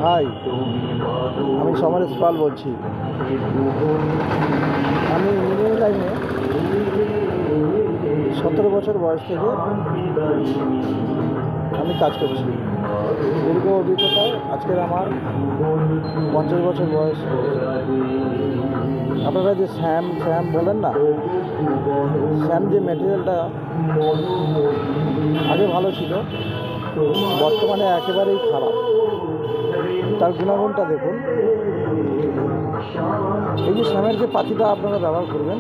High, আমি সমরেশ পাল বলছি। আমি ইঞ্জিনিয়ারিং লাইনে 17 বছর বয়স থেকে আমি কাজ করছি। দীর্ঘ অভিজ্ঞতায় আজকের আমার 50 বছর বয়স। আপনারা যে স্যাম বলেন না, স্যাম যে ম্যাটেরিয়ালটা আগে ভালো ছিল, বর্তমানে একেবারেই খারাপ। তার গুণাগুণটা দেখুন। এই যে স্যামের যে পাতিটা আপনারা ব্যবহার করবেন,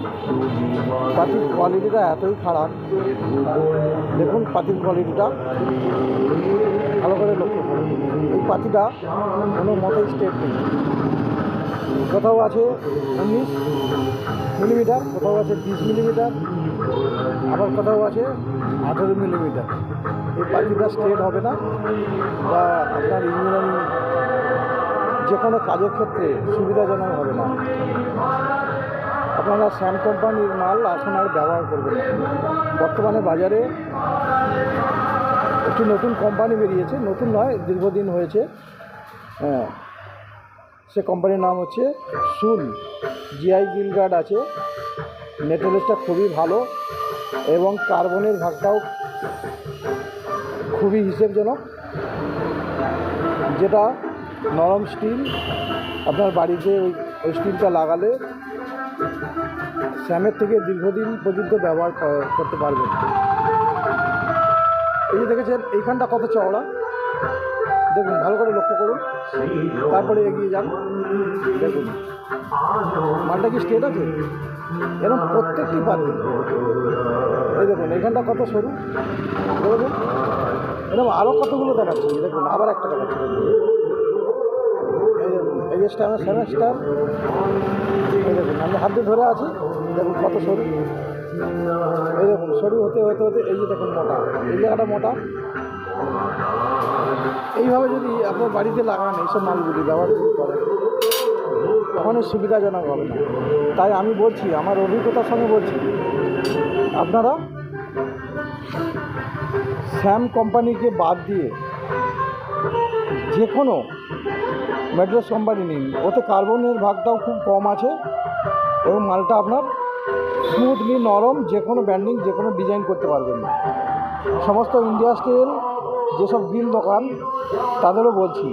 পাতির কোয়ালিটিটা এতই খারাপ। দেখুন পাতির কোয়ালিটিটা ভালো করে লক্ষ্য করুন। এই পাতিটা কোনো মতেই স্টেট নেই। কোথাও আছে 19 মিলিমিটার, কোথাও আছে 20 মিলিমিটার, আবার কোথাও আছে 18 মিলিমিটার। এই পাতিটা স্ট্রেট হবে না, বা আপনার ইঞ্জিনিয়ারিং যে কোনো কাজের ক্ষেত্রে সুবিধাজনক হবে না। আপনারা স্যাম কোম্পানির মাল এখন আর ব্যবহার করবেন না। বর্তমানে বাজারে একটি নতুন কোম্পানি বেরিয়েছে, নতুন নয়, দীর্ঘদিন হয়েছে। হ্যাঁ, সে কোম্পানির নাম হচ্ছে সুল। জিআই গিল গার্ড আছে, মেটেরিয়ালসটা খুবই ভালো এবং কার্বনের ভাগটাও খুবই হিসেবজনক। যেটা নরম স্টিল, আপনার বাড়িতে ওই স্টিলটা লাগালে স্যামের থেকে দীর্ঘদিন পর্যন্ত ব্যবহার করতে পারবেন। এই যে দেখেছেন এইখানটা কত চওড়া, দেখুন ভালো করে লক্ষ্য করুন, তারপরে এগিয়ে যান। দেখুন মালটা কি স্ট্রেট আছে, এরকম প্রত্যেকটি পাতি। এই দেখুন এইখানটা কত সরু, দেখুন এরকম আরও কতগুলো দেখাচ্ছি। দেখুন আবার একটা দেখাচ্ছি। এই দেখুন এই যে স্যামের, এই দেখুন আমি হাত দিয়ে ধরে আছি, দেখুন কত সরু। এই দেখুন সরু হতে হতে হতে এই যে দেখুন মোটা, এই জায়গাটা মোটা। এইভাবে যদি আপনার বাড়িতে লাগান, এইসব মালগুলি ব্যবহার করেন, কখনোই সুবিধাজনক হবে না। তাই আমি বলছি, আমার অভিজ্ঞতার সঙ্গে বলছি, আপনারা স্যাম কোম্পানিকে বাদ দিয়ে যে কোনো ম্যাট্রেস কোম্পানি নিন। ওতে কার্বনের ভাগটাও খুব কম আছে এবং মালটা আপনার স্মুথলি নরম, যে কোনো ব্যান্ডিং, যে কোনো ডিজাইন করতে পারবেন। সমস্ত ইন্ডাস্ট্রিয়াল যেসব গ্রিল দোকান, তাদেরও বলছি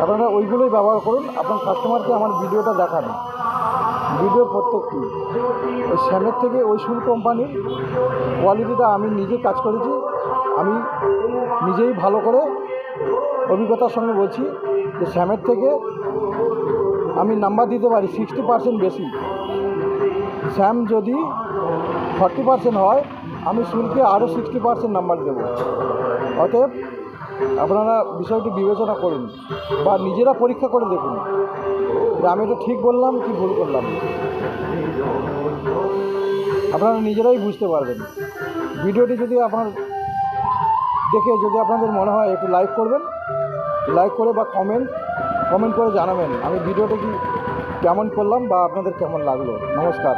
আপনারা ওইগুলোই ব্যবহার করুন। আপনার কাস্টমারকে আমার ভিডিওটা দেখান, ভিডিও প্রত্যেকটি ওই স্যামের থেকে ওই সুল কোম্পানির কোয়ালিটিটা আমি নিজে কাজ করেছি, আমি নিজেই ভালো করে অভিজ্ঞতার সঙ্গে বলছি যে স্যামের থেকে আমি নাম্বার দিতে পারি 60% বেশি। স্যাম যদি 40% হয়, আমি সুলকে আরও 60% নাম্বার দেবো। অতএব আপনারা বিষয়টি বিবেচনা করুন বা নিজেরা পরীক্ষা করে দেখুন যে আমি এটা ঠিক বললাম কি ভুল করলাম। আপনারা নিজেরাই বুঝতে পারবেন। ভিডিওটি যদি আপনার দেখে যদি আপনাদের মনে হয়, একটু লাইক করবেন, লাইক করে বা কমেন্ট করে জানাবেন আমি ভিডিওটা কি কেমন করলাম বা আপনাদের কেমন লাগলো। নমস্কার।